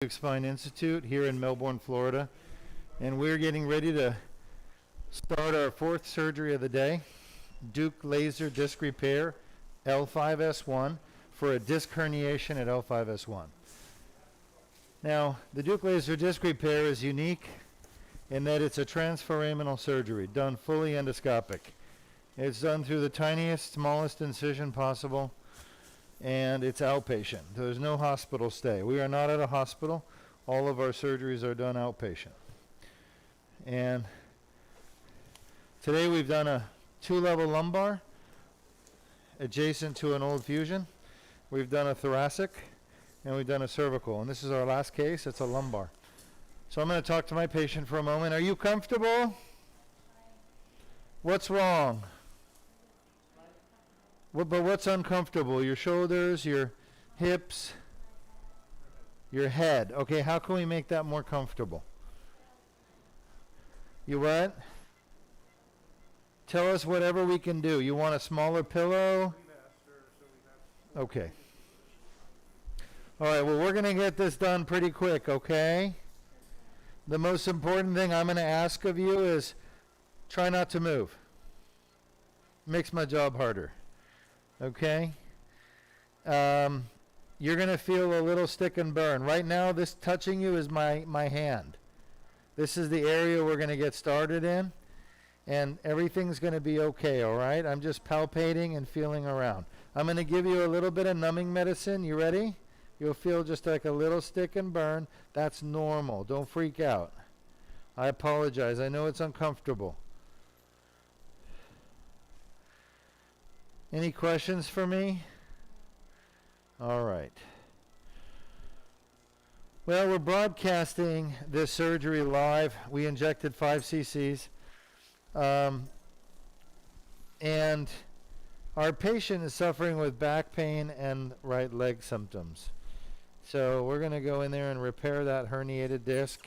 Deuk Spine Institute here in Melbourne, Florida, and we're getting ready to start our fourth surgery of the day, Deuk laser disc repair L5S1 for a disc herniation at L5S1. Now, the Deuk laser disc repair is unique in that it's a transforaminal surgery done fully endoscopic. It's done through the tiniest, smallest incision possible, and it's outpatient. There's no hospital stay. We are not at a hospital. All of our surgeries are done outpatient. And today we've done a 2-level lumbar adjacent to an old fusion. We've done a thoracic, and we've done a cervical. And this is our last case. It's a lumbar. So I'm going to talk to my patient for a moment. Are you comfortable? What's wrong? But what's uncomfortable? Your shoulders, your hips, your head. Okay, how can we make that more comfortable? You what? Tell us whatever we can do. You want a smaller pillow? Okay. All right, well, we're going to get this done pretty quick, okay? The most important thing I'm going to ask of you is try not to move. Makes my job harder. Okay? You're going to feel a little stick and burn. Right now, this touching you is my hand. This is the area we're going to get started in, and everything's going to be okay, all right? I'm just palpating and feeling around. I'm going to give you a little bit of numbing medicine. You ready? You'll feel just like a little stick and burn. That's normal. Don't freak out. I apologize. I know it's uncomfortable. Any questions for me? All right. Well, we're broadcasting this surgery live. We injected 5 cc's. And our patient is suffering with back pain and right leg symptoms. So we're going to go in there and repair that herniated disc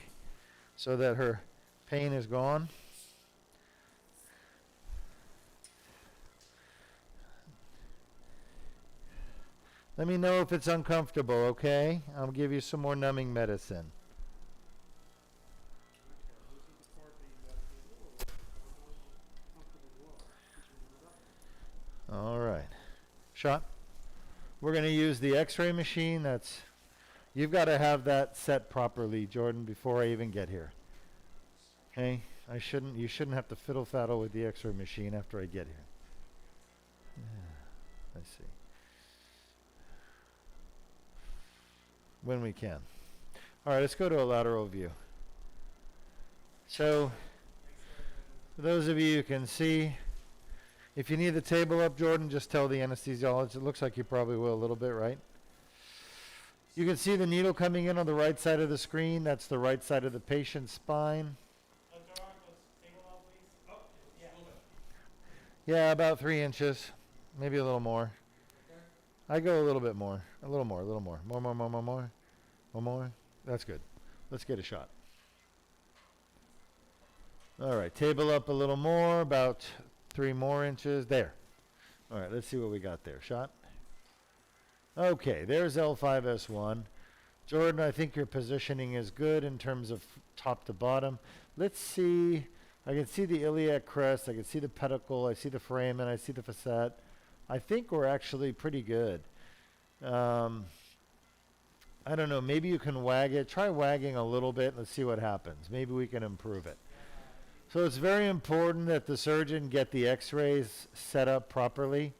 so that her pain is gone. Let me know if it's uncomfortable, okay? I'll give you some more numbing medicine. All right. Shot. We're going to use the x-ray machine. You've got to have that set properly, Jordan, before I even get here. Okay? You shouldn't have to fiddle-faddle with the x-ray machine after I get here. Let's see. When we can. All right, let's go to a lateral view. So, for those of you who can see, if you need the table up, Jordan, just tell the anesthesiologist. It looks like you probably will a little bit, right? You can see the needle coming in on the right side of the screen. That's the right side of the patient's spine. Yeah, about 3 inches, maybe a little more. I go a little bit more, a little more. More. That's good. Let's get a shot. All right, table up a little more, about 3 more inches. There. All right, let's see what we got there. Shot. Okay, there's L5S1. Jordan, I think your positioning is good in terms of top to bottom. Let's see. I can see the iliac crest. I can see the pedicle. I see the foramen. I see the facet. I think we're actually pretty good. I don't know. Maybe you can wag it. Try wagging a little bit. Let's see what happens. Maybe we can improve it. So it's very important that the surgeon get the x-rays set up properly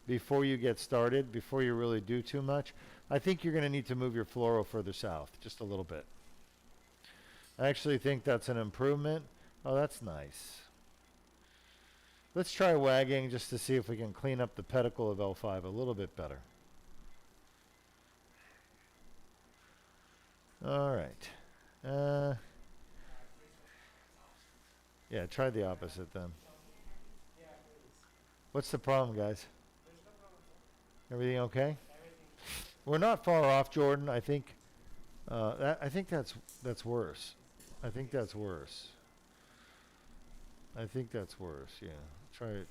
before you get started, before you really do too much. I think you're going to need to move your fluoro further south, just a little bit. I actually think that's an improvement. Oh, that's nice. Let's try wagging just to see if we can clean up the pedicle of L5 a little bit better. All right. Yeah, try the opposite then. What's the problem, guys? Everything okay? We're not far off, Jordan. I think that's worse. I think that's worse. Yeah. Try it.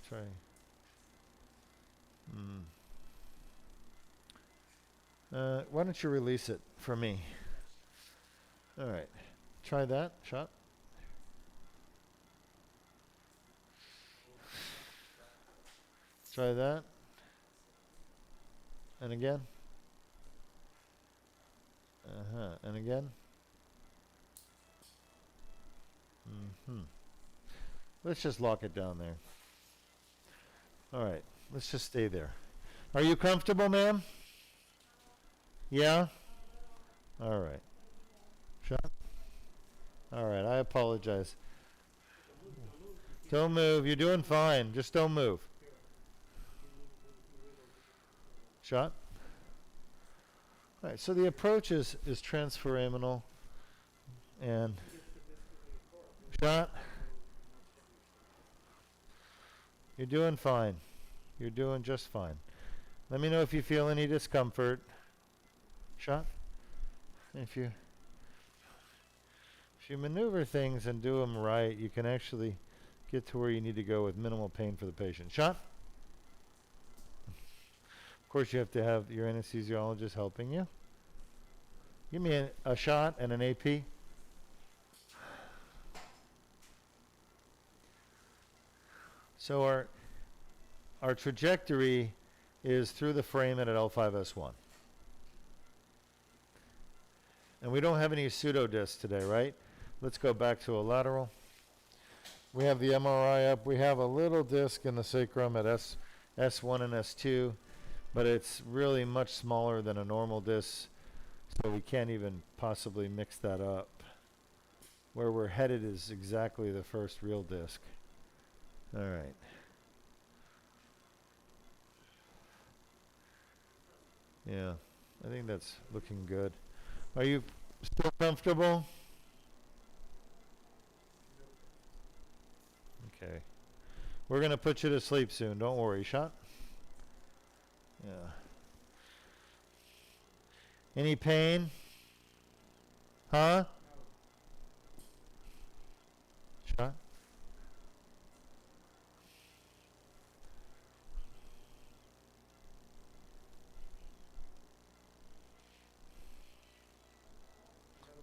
Why don't you release it for me? All right. Try that. Shot. Try that. And again. And again. Let's just lock it down there. All right. Let's just stay there. Are you comfortable, ma'am? Yeah? All right. Shot. All right. I apologize. Don't move. You're doing fine. Just don't move. Shot. All right. So the approach is transforaminal and shot. You're doing fine. You're doing just fine. Let me know if you feel any discomfort. Shot. If you maneuver things and do them right, you can actually get to where you need to go with minimal pain for the patient. Shot. Of course, you have to have your anesthesiologist helping you. Give me a shot and an AP. So our trajectory is through the foramen at L5S1. And we don't have any pseudodiscs today, right? Let's go back to a lateral. We have the MRI up. We have a little disc in the sacrum at S1 and S2, but it's really much smaller than a normal disc, so we can't even possibly mix that up. Where we're headed is exactly the first real disc. All right. Yeah, I think that's looking good. Are you still comfortable? Okay. We're going to put you to sleep soon. Don't worry. Shot? Yeah. Any pain? Huh? Shot?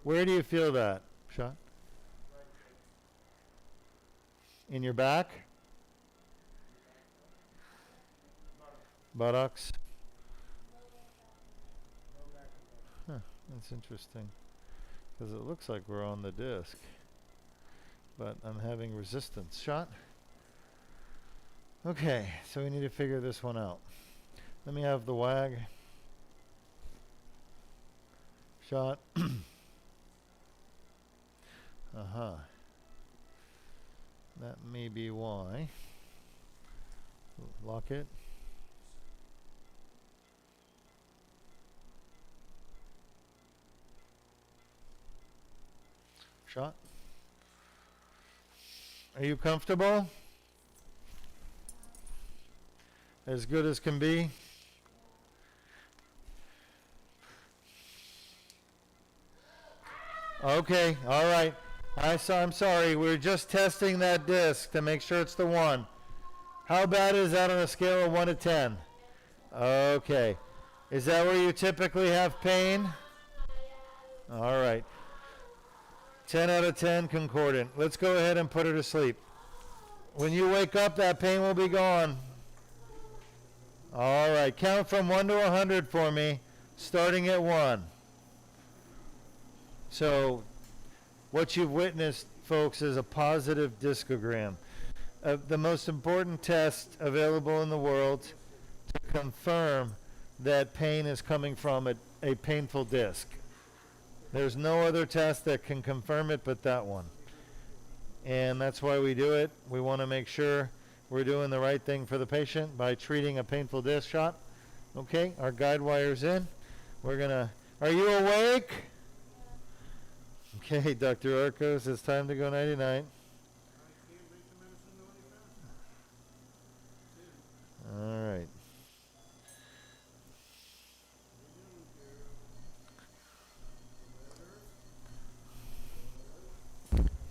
Where do you feel that? Shot? In your back? Buttocks? Huh, that's interesting. Because it looks like we're on the disc. But I'm having resistance. Shot? Okay, so we need to figure this one out. Let me have the WAG. Shot. That may be why. Lock it. Shot. Are you comfortable? As good as can be? Okay, all right. I'm sorry, we're just testing that disc to make sure it's the one. How bad is that on a scale of 1 to 10? Okay. Is that where you typically have pain? All right. 10 out of 10 concordant. Let's go ahead and put her to sleep. When you wake up, that pain will be gone. All right, count from 1 to 100 for me, starting at 1. So what you've witnessed, folks, is a positive discogram. The most important test available in the world to confirm that pain is coming from a painful disc. There's no other test that can confirm it but that one. And that's why we do it. We want to make sure we're doing the right thing for the patient by treating a painful disc. Shot. Okay, our guide wire's in. We're gonna, are you awake? Okay, Dr. Arcos, it's time to go 99. All right.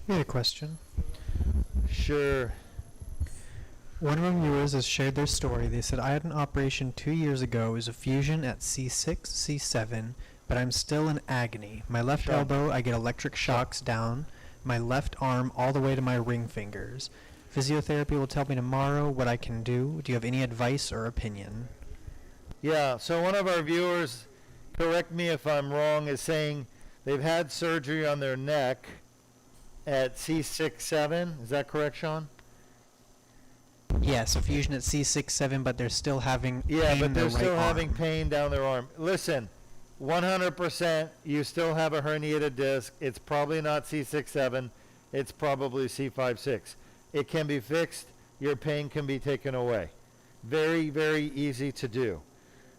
I had a question. Sure. One of our viewers has shared their story. They said, I had an operation 2 years ago. It was a fusion at C6, C7, but I'm still in agony. My left Shock. elbow, I get electric shocks down. My left arm all the way to my ring fingers. Physiotherapy will tell me tomorrow what I can do. Do you have any advice or opinion? Yeah, so one of our viewers, correct me if I'm wrong, is saying they've had surgery on their neck at C6-7. Is that correct, Sean? Yeah, so fusion at C6-7, but they're still having Yeah, pain but in their they're still right having arm. pain down their arm. Listen, 100% you still have a herniated disc. It's probably not C6-7. It's probably C5-6. It can be fixed. Your pain can be taken away. Very, very easy to do.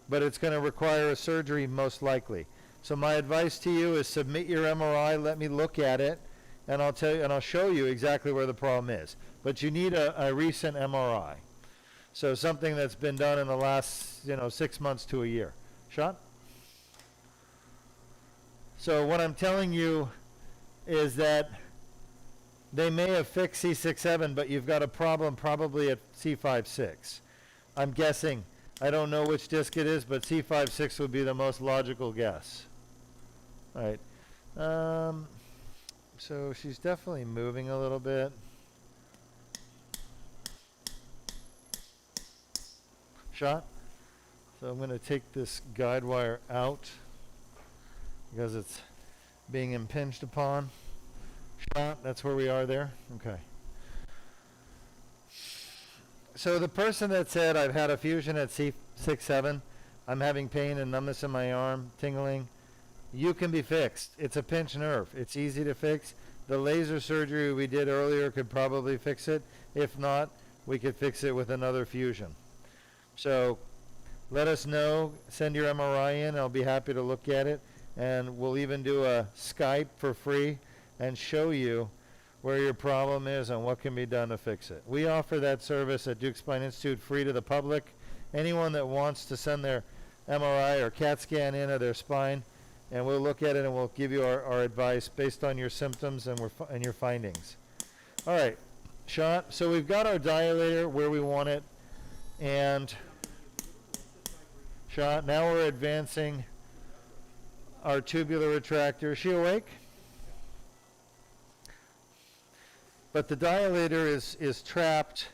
But it's going to require a surgery most likely. So my advice to you is submit your MRI, let me look at it, and I'll tell you, and I'll show you exactly where the problem is. But you need a recent MRI. So something that's been done in the last, 6 months to a year. Sean? So what I'm telling you is that they may have fixed C6-7, but you've got a problem probably at C5-6. I'm guessing. I don't know which disc it is, but C5-6 would be the most logical guess. All right. So she's definitely moving a little bit. Shot. So I'm going to take this guide wire out because it's being impinged upon. Shot. That's where we are there. Okay. So the person that said I've had a fusion at C6-7, I'm having pain and numbness in my arm, tingling, you can be fixed. It's a pinched nerve. It's easy to fix. The laser surgery we did earlier could probably fix it. If not, we could fix it with another fusion. So let us know. Send your MRI in. I'll be happy to look at it. And we'll even do a Skype for free and show you where your problem is and what can be done to fix it. We offer that service at Deuk Spine Institute free to the public. Anyone that wants to send their MRI or CAT scan in of their spine, and we'll look at it and we'll give you our advice based on your symptoms and your findings. All right, Sean, so we've got our dilator where we want it, and Sean, now we're advancing our tubular retractor. Is she awake? But the dilator is trapped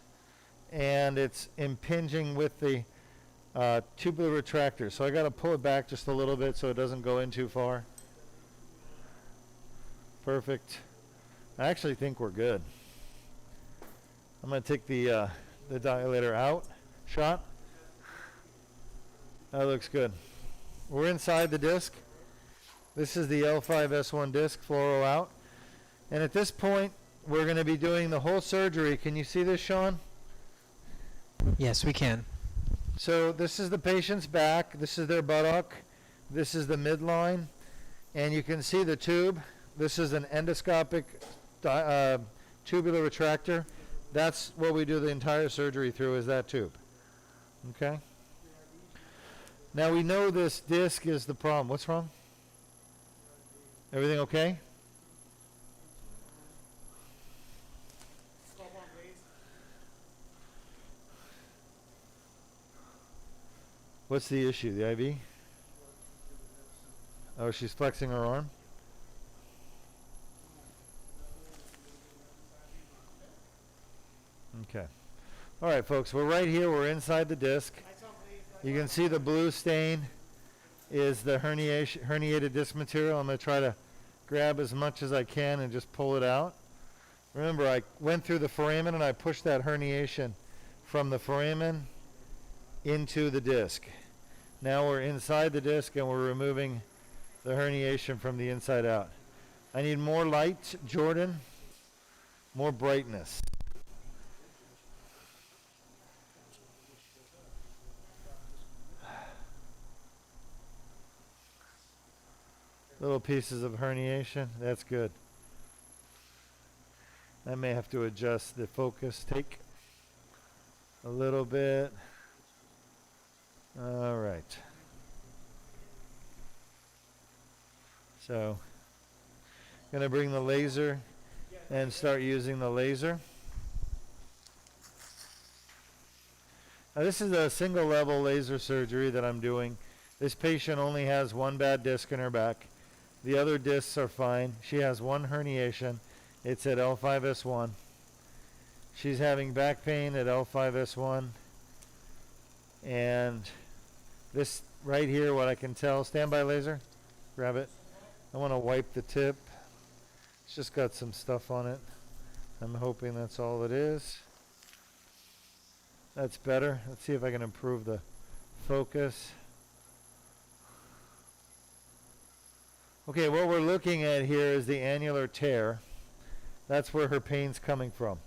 and it's impinging with the tubular retractor. So I got to pull it back just a little bit so it doesn't go in too far. Perfect. I actually think we're good. I'm going to take the dilator out. Shot. That looks good. We're inside the disc. This is the L5S1 disc, fluoro out. And at this point, we're going to be doing the whole surgery. Can you see this, Sean? Yes, we can. So this is the patient's back. This is their buttock. This is the midline. And you can see the tube. This is an endoscopic tubular retractor. That's what we do the entire surgery through, is that tube. Okay? Now we know this disc is the problem. What's wrong? Everything okay? What's the issue? The IV? Oh, she's flexing her arm? Okay. All right, folks, we're right here. We're inside the disc. You can see the blue stain is the herniated disc material. I'm going to try to grab as much as I can and just pull it out. Remember, I went through the foramen and I pushed that herniation from the foramen into the disc. Now we're inside the disc and we're removing the herniation from the inside out. I need more light, Jordan, more brightness. Little pieces of herniation, that's good. I may have to adjust the focus. Take a little bit. All right. So, gonna bring the laser and start using the laser. Now this is a single level laser surgery that I'm doing. This patient only has one bad disc in her back. The other discs are fine. She has one herniation. It's at L5S1. She's having back pain at L5S1. And this right here, what I can tell, standby laser, grab it. I want to wipe the tip. It's just got some stuff on it. I'm hoping that's all it is. That's better. Let's see if I can improve the focus. Okay, what we're looking at here is the annular tear. That's where her pain's coming from.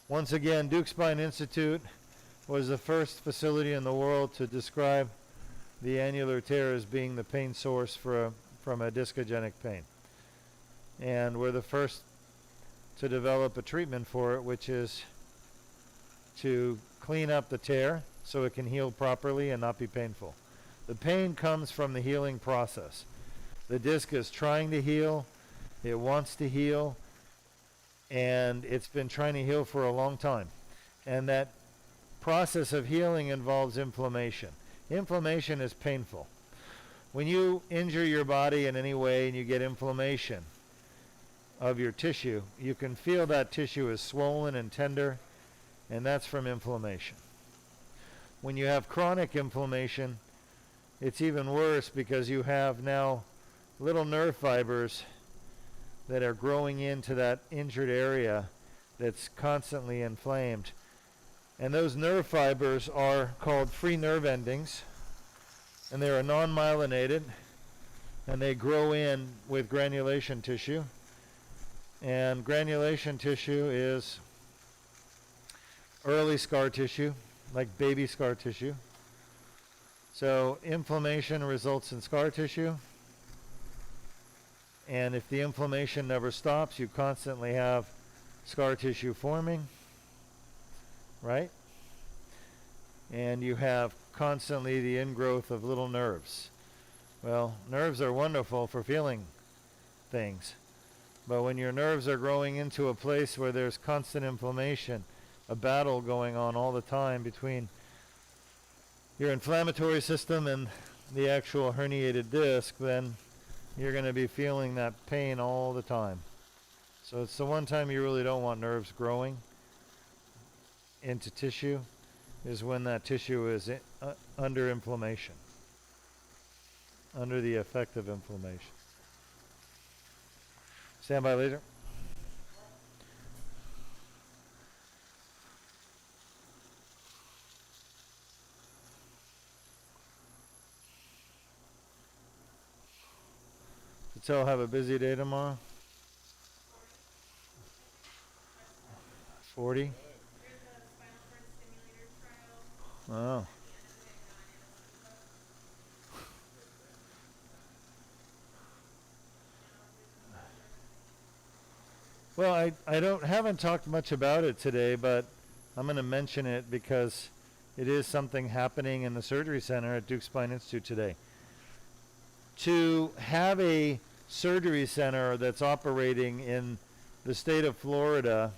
Once again, Deuk Spine Institute was the first facility in the world to describe the annular tear as being the pain source from a discogenic pain. And we're the first to develop a treatment for it, which is to clean up the tear so it can heal properly and not be painful. The pain comes from the healing process. The disc is trying to heal, it wants to heal, and it's been trying to heal for a long time. And that process of healing involves inflammation. Inflammation is painful. When you injure your body in any way and you get inflammation of your tissue, you can feel that tissue is swollen and tender, and that's from inflammation. When you have chronic inflammation, it's even worse because you have now little nerve fibers that are growing into that injured area that's constantly inflamed. And those nerve fibers are called free nerve endings, and they are non-myelinated, and they grow in with granulation tissue. And granulation tissue is early scar tissue, like baby scar tissue. So inflammation results in scar tissue. And if the inflammation never stops, you constantly have scar tissue forming, right? And you have constantly the ingrowth of little nerves. Well, nerves are wonderful for feeling things. But when your nerves are growing into a place where there's constant inflammation, a battle going on all the time between your inflammatory system and the actual herniated disc, then you're going to be feeling that pain all the time. So it's the one time you really don't want nerves growing into tissue, is when that tissue is under inflammation, under the effect of inflammation. Stand by laser. So have a busy day tomorrow. 40. Oh. Well, I haven't talked much about it today, but I'm going to mention it because it is something happening in the surgery center at Deuk Spine Institute today. To have a surgery center that's operating in the state of Florida,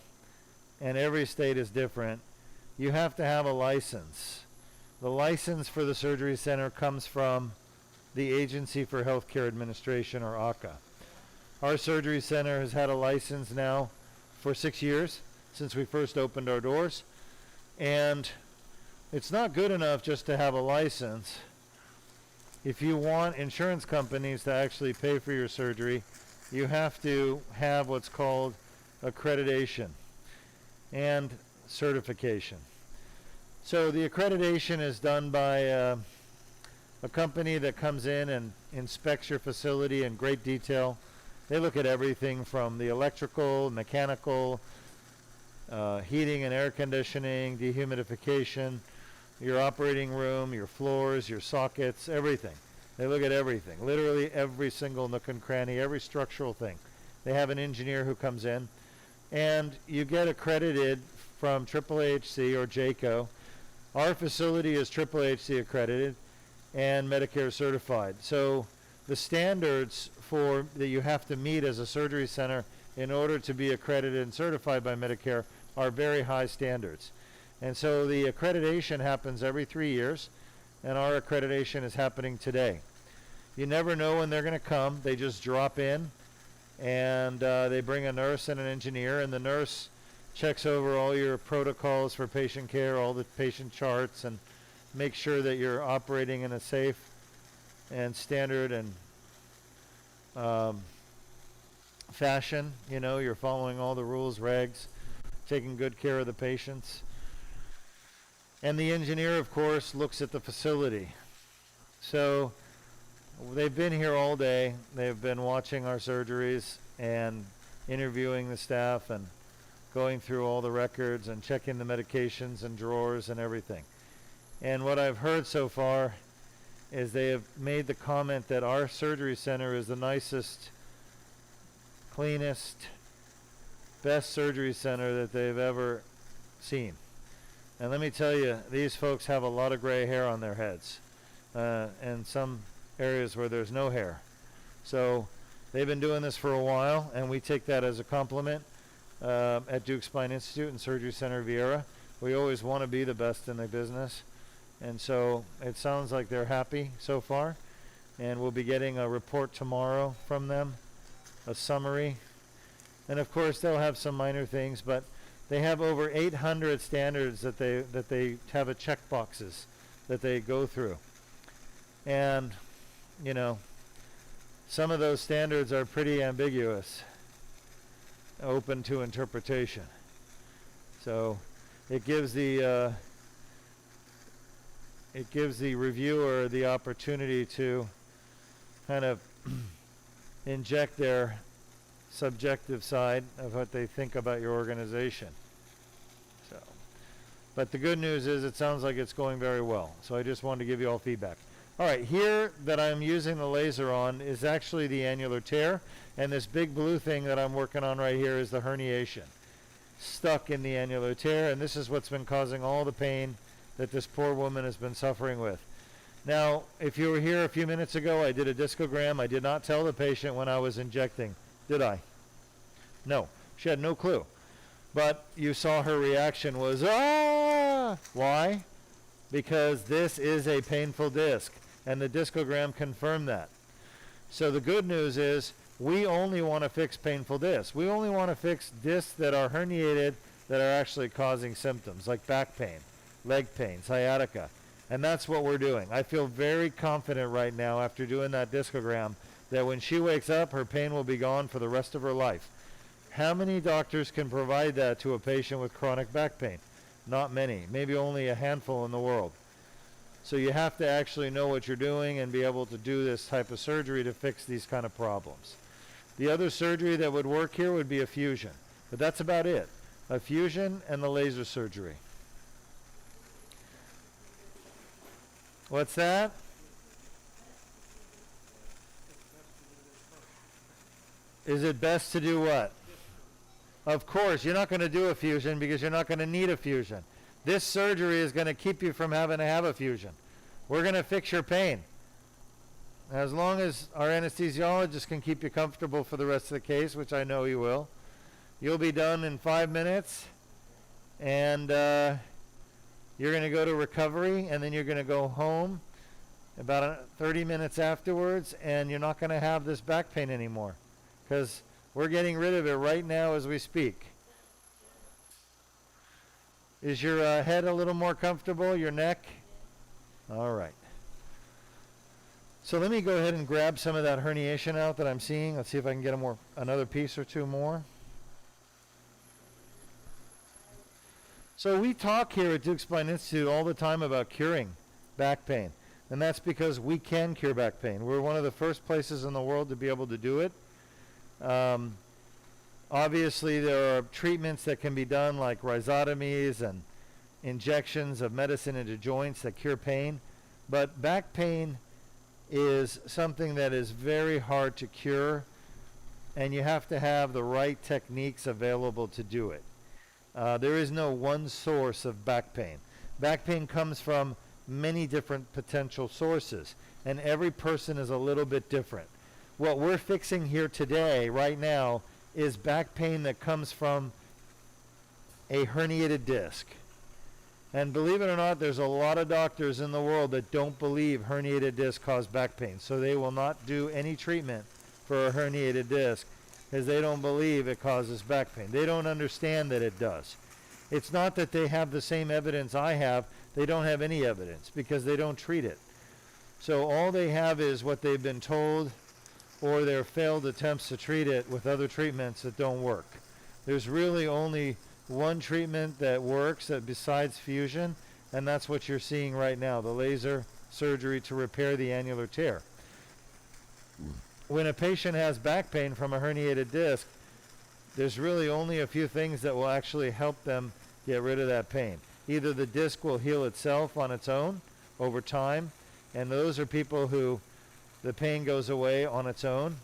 and every state is different, you have to have a license. The license for the surgery center comes from the Agency for Healthcare Administration, or ACA. Our surgery center has had a license now for 6 years since we first opened our doors, and it's not good enough just to have a license. If you want insurance companies to actually pay for your surgery, you have to have what's called accreditation and certification. So the accreditation is done by a company that comes in and inspects your facility in great detail. They look at everything from the electrical, mechanical, heating and air conditioning, dehumidification, your operating room, your floors, your sockets, everything. They look at everything, literally every single nook and cranny, every structural thing. They have an engineer who comes in, and you get accredited from AAAHC or JACO. Our facility is AAAHC accredited and Medicare certified. So the standards that you have to meet as a surgery center in order to be accredited and certified by Medicare are very high standards. And so the accreditation happens every 3 years. and our accreditation is happening today. You never know when they're going to come. They just drop in, and they bring a nurse and an engineer, and the nurse checks over all your protocols for patient care, all the patient charts, and make sure that you're operating in a safe and standard and fashion. You know, you're following all the rules, regs, taking good care of the patients. And the engineer, of course, looks at the facility. So they've been here all day. They've been watching our surgeries and interviewing the staff and going through all the records and checking the medications and drawers and everything. And what I've heard so far is they have made the comment that our surgery center is the nicest, cleanest, best surgery center that they've ever seen. And let me tell you, these folks have a lot of gray hair on their heads, and some areas where there's no hair. So they've been doing this for a while, and we take that as a compliment at Deuk Spine Institute and Surgery Center Viera. We always want to be the best in the business. And so it sounds like they're happy so far. And we'll be getting a report tomorrow from them, a summary. And of course they'll have some minor things, but they have over 800 standards that they have a check boxes that they go through. And, you know, some of those standards are pretty ambiguous, open to interpretation. So it gives the reviewer the opportunity to kind of inject their subjective side of what they think about your organization. So, but the good news is it sounds like it's going very well. So I just wanted to give you all feedback. All right, here that I'm using the laser on is actually the annular tear, and this big blue thing that I'm working on right here is the herniation stuck in the annular tear, and this is what's been causing all the pain that this poor woman has been suffering with. Now, if you were here a few minutes ago, I did a discogram. I did not tell the patient when I was injecting, did I? No, she had no clue. But you saw her reaction was, ah! Why? Because this is a painful disc, and the discogram confirmed that. So the good news is we only want to fix painful discs. We only want to fix discs that are herniated that are actually causing symptoms like back pain, leg pain, sciatica. And that's what we're doing. I feel very confident right now after doing that discogram that when she wakes up, her pain will be gone for the rest of her life. How many doctors can provide that to a patient with chronic back pain? Not many, maybe only a handful in the world. So you have to actually know what you're doing and be able to do this type of surgery to fix these kind of problems. The other surgery that would work here would be a fusion, but that's about it. A fusion and the laser surgery. What's that? Is it best to do what? Of course, you're not going to do a fusion because you're not going to need a fusion. This surgery is going to keep you from having to have a fusion. We're going to fix your pain. As long as our anesthesiologist can keep you comfortable for the rest of the case, which I know he will, you'll be done in 5 minutes, and you're going to go to recovery, and then you're going to go home about 30 minutes afterwards, and you're not going to have this back pain anymore because we're getting rid of it right now as we speak. Is your head a little more comfortable, your neck? All right. So let me go ahead and grab some of that herniation out that I'm seeing. Let's see if I can get another piece or two more. So we talk here at Deuk Spine Institute all the time about curing back pain. And that's because we can cure back pain. We're one of the first places in the world to be able to do it. Obviously, there are treatments that can be done like rhizotomies and injections of medicine into joints that cure pain. But back pain is something that is very hard to cure, and you have to have the right techniques available to do it. There is no one source of back pain. Back pain comes from many different potential sources, and every person is a little bit different. What we're fixing here today, right now, is back pain that comes from a herniated disc. And believe it or not, there's a lot of doctors in the world that don't believe herniated disc cause back pain. So they will not do any treatment for a herniated disc because they don't believe it causes back pain. They don't understand that it does. It's not that they have the same evidence I have. They don't have any evidence because they don't treat it. So all they have is what they've been told or their failed attempts to treat it with other treatments that don't work. There's really only one treatment that works that besides fusion, and that's what you're seeing right now, the laser surgery to repair the annular tear. When a patient has back pain from a herniated disc, there's really only a few things that will actually help them get rid of that pain. Either the disc will heal itself on its own over time, and those are people who the pain goes away on its own.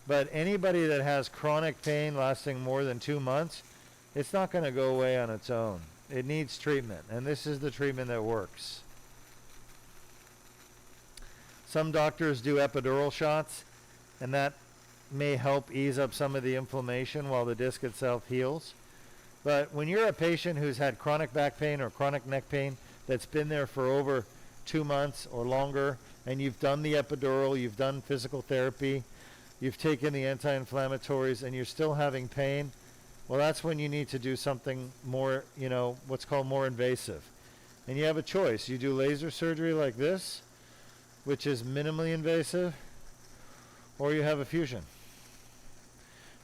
But anybody that has chronic pain lasting more than 2 months, it's not going to go away on its own. It needs treatment, and this is the treatment that works. Some doctors do epidural shots, and that may help ease up some of the inflammation while the disc itself heals. But when you're a patient who's had chronic back pain or chronic neck pain that's been there for over 2 months or longer, and you've done the epidural, you've done physical therapy, you've taken the anti-inflammatories, and you're still having pain, well, that's when you need to do something more, what's called more invasive. And you have a choice. You do laser surgery like this, which is minimally invasive, or you have a fusion.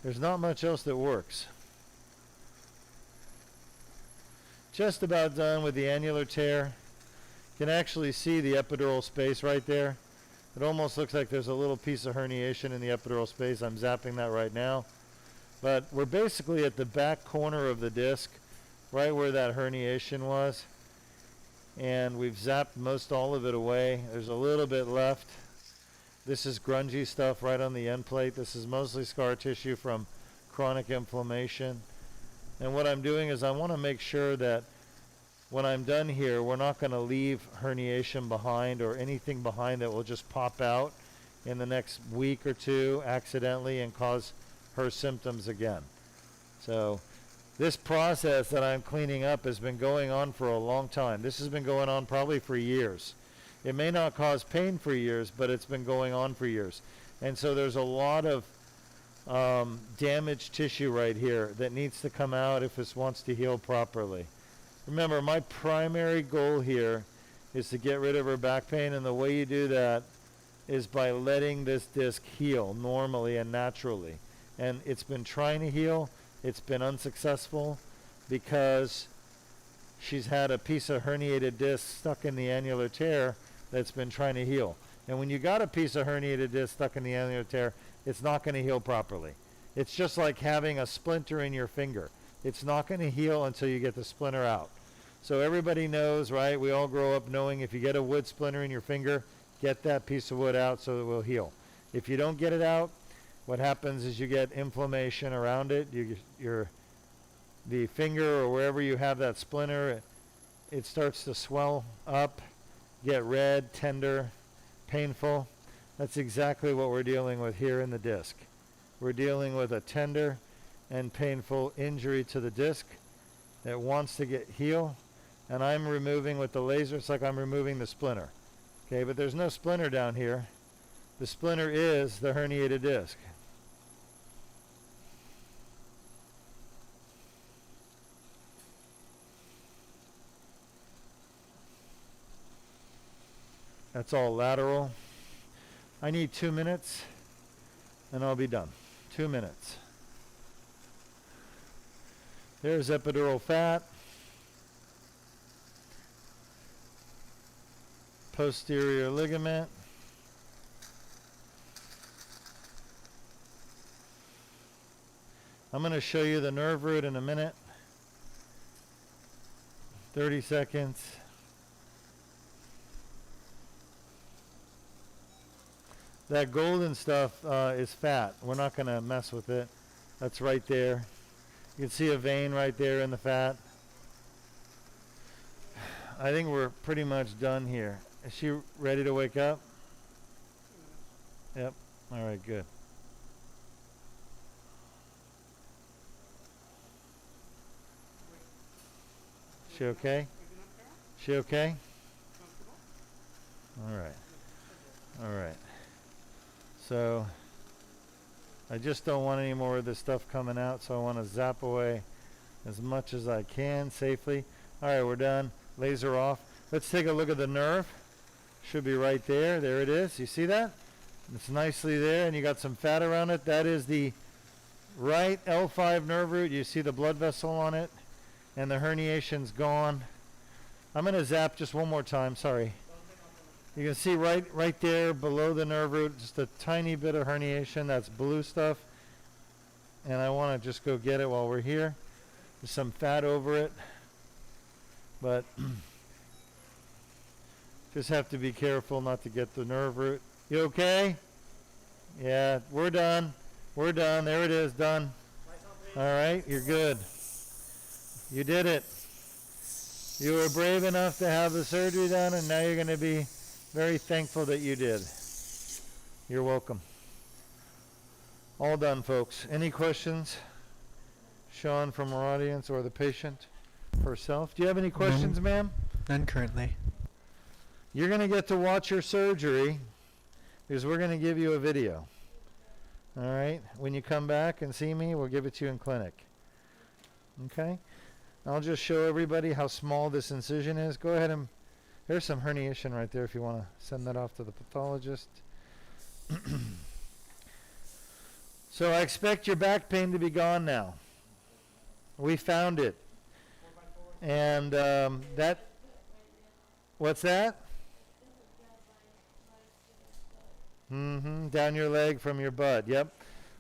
There's not much else that works. Just about done with the annular tear. You can actually see the epidural space right there. It almost looks like there's a little piece of herniation in the epidural space. I'm zapping that right now. But we're basically at the back corner of the disc, right where that herniation was. And we've zapped most all of it away. There's a little bit left. This is grungy stuff right on the end plate. This is mostly scar tissue from chronic inflammation. And what I'm doing is I want to make sure that when I'm done here, we're not going to leave herniation behind or anything behind that will just pop out in the next week or two accidentally and cause her symptoms again. So this process that I'm cleaning up has been going on for a long time. This has been going on probably for years. It may not cause pain for years, but it's been going on for years. And so there's a lot of damaged tissue right here that needs to come out if this wants to heal properly. Remember, my primary goal here is to get rid of her back pain, and the way you do that is by letting this disc heal normally and naturally. And it's been trying to heal. It's been unsuccessful because she's had a piece of herniated disc stuck in the annular tear that's been trying to heal. And when you got a piece of herniated disc stuck in the annular tear, it's not going to heal properly. It's just like having a splinter in your finger. It's not going to heal until you get the splinter out. So everybody knows, right? We all grow up knowing if you get a wood splinter in your finger, get that piece of wood out so it will heal. If you don't get it out, what happens is you get inflammation around it. The finger or wherever you have that splinter, it starts to swell up, get red, tender, painful. That's exactly what we're dealing with here in the disc. We're dealing with a tender and painful injury to the disc that wants to heal, and I'm removing with the laser. It's like I'm removing the splinter. Okay, but there's no splinter down here. The splinter is the herniated disc. That's all lateral. I need 2 minutes and I'll be done. 2 minutes. There's epidural fat. Posterior ligament. I'm going to show you the nerve root in a minute. 30 seconds. That golden stuff is fat. We're not going to mess with it. That's right there. You can see a vein right there in the fat. I think we're pretty much done here. Is she ready to wake up? Yep. All right, good. She okay? She okay? All right. All right. So I just don't want any more of this stuff coming out, so I want to zap away as much as I can safely. All right, we're done. Laser off. Let's take a look at the nerve. Should be right there. There it is. You see that? It's nicely there, and you got some fat around it. That is the right L5 nerve root. You see the blood vessel on it, and the herniation's gone. I'm going to zap just one more time. Sorry. You can see right there below the nerve root, just a tiny bit of herniation. That's blue stuff. And I want to just go get it while we're here. There's some fat over it. But just have to be careful not to get the nerve root. You okay? Yeah, we're done. We're done. There it is, done. All right, you're good. You did it. You were brave enough to have the surgery done, and now you're going to be very thankful that you did. You're welcome. All done, folks. Any questions? Sean from our audience or the patient herself. Do you have any questions, ma'am? None currently. You're going to get to watch your surgery because we're going to give you a video. All right? When you come back and see me, we'll give it to you in clinic. Okay? I'll just show everybody how small this incision is. Go ahead and, there's some herniation right there if you want to send that off to the pathologist. So I expect your back pain to be gone now. We found it. And that, what's that? Down your leg from your butt. Yep.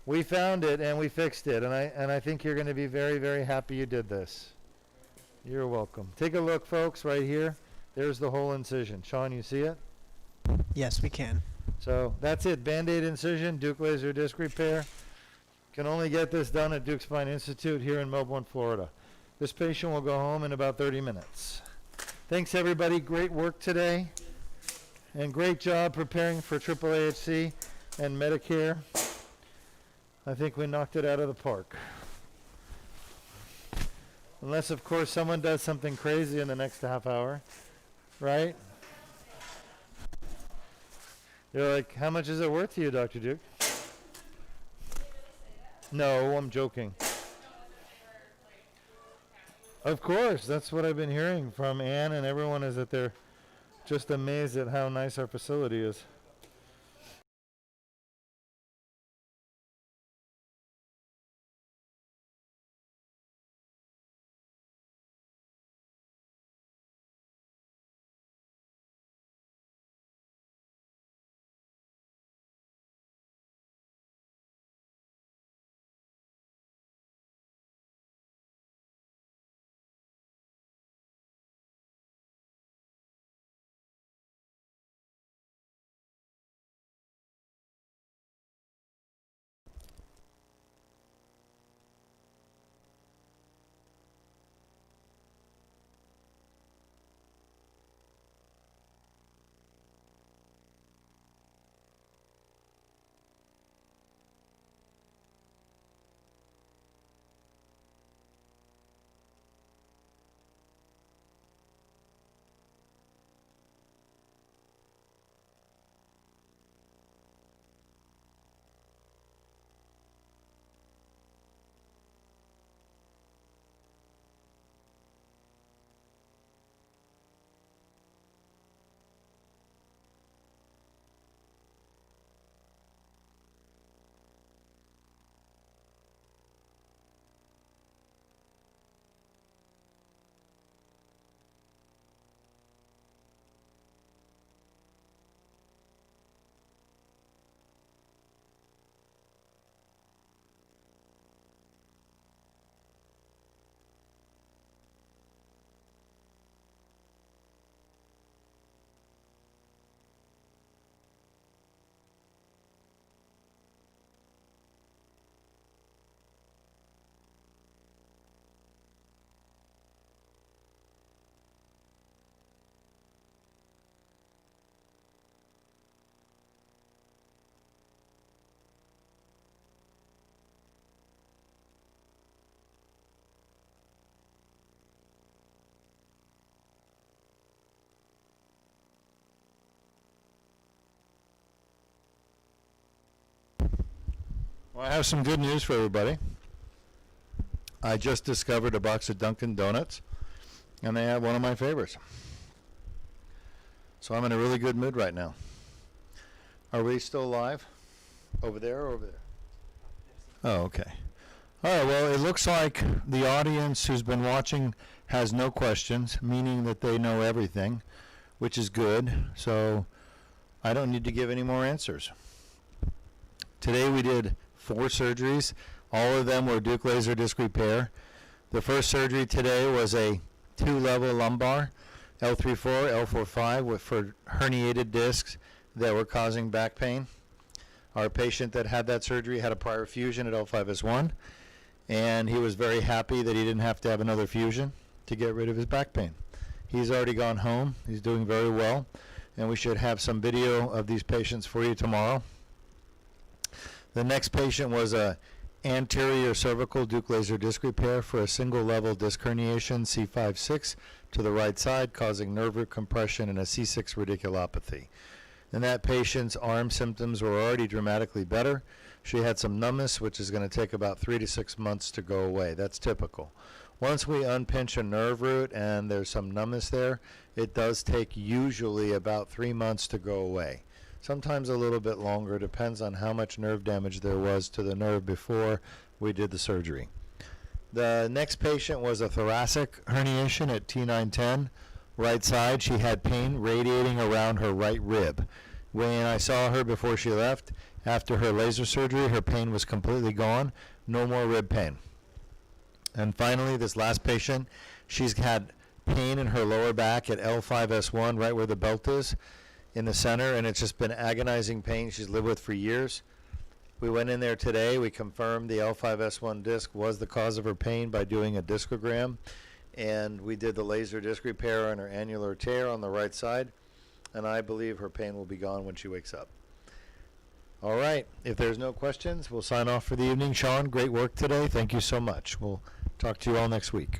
We found it and we fixed it. And I think you're going to be very, very happy you did this. You're welcome. Take a look, folks, right here. There's the whole incision. Sean, you see it? Yes, we can. So that's it. Band-Aid incision, Deuk laser disc repair. Can only get this done at Deuk Spine Institute here in Melbourne, Florida. This patient will go home in about 30 minutes. Thanks, everybody. Great work today. And great job preparing for AAAHC and Medicare. I think we knocked it out of the park. Unless, of course, someone does something crazy in the next half hour. Right? You're like, how much is it worth to you, Dr. Deuk? No, I'm joking. Of course, that's what I've been hearing from Ann and everyone, is that they're just amazed at how nice our facility is. Well, I have some good news for everybody. I just discovered a box of Dunkin' Donuts, and they have one of my favorites. So I'm in a really good mood right now. Are we still live? Over there or over there? Oh, okay. All right, well, it looks like the audience who's been watching has no questions, meaning that they know everything, which is good. So I don't need to give any more answers. Today we did 4 surgeries. All of them were Deuk laser disc repair. The first surgery today was a 2-level lumbar, L34, L45, for herniated discs that were causing back pain. Our patient that had that surgery had a prior fusion at L5S1, and he was very happy that he didn't have to have another fusion to get rid of his back pain. He's already gone home. He's doing very well, and we should have some video of these patients for you tomorrow. The next patient was a anterior cervical Deuk laser disc repair for a single level disc herniation, C5-6, to the right side, causing nerve root compression and a C6 radiculopathy. And that patient's arm symptoms were already dramatically better. She had some numbness, which is going to take about 3 to 6 months to go away. That's typical. Once we unpinch a nerve root and there's some numbness there, it does take usually about 3 months to go away. Sometimes a little bit longer, depends on how much nerve damage there was to the nerve before we did the surgery. The next patient was a thoracic herniation at T910, right side. She had pain radiating around her right rib. When I saw her before she left, after her laser surgery, her pain was completely gone, no more rib pain. And finally, this last patient, she's had pain in her lower back at L5S1, right where the belt is, in the center, and it's just been agonizing pain she's lived with for years. We went in there today. We confirmed the L5S1 disc was the cause of her pain by doing a discogram, and we did the laser disc repair on her annular tear on the right side, and I believe her pain will be gone when she wakes up. All right, if there's no questions, we'll sign off for the evening. Sean, great work today. Thank you so much. We'll talk to you all next week.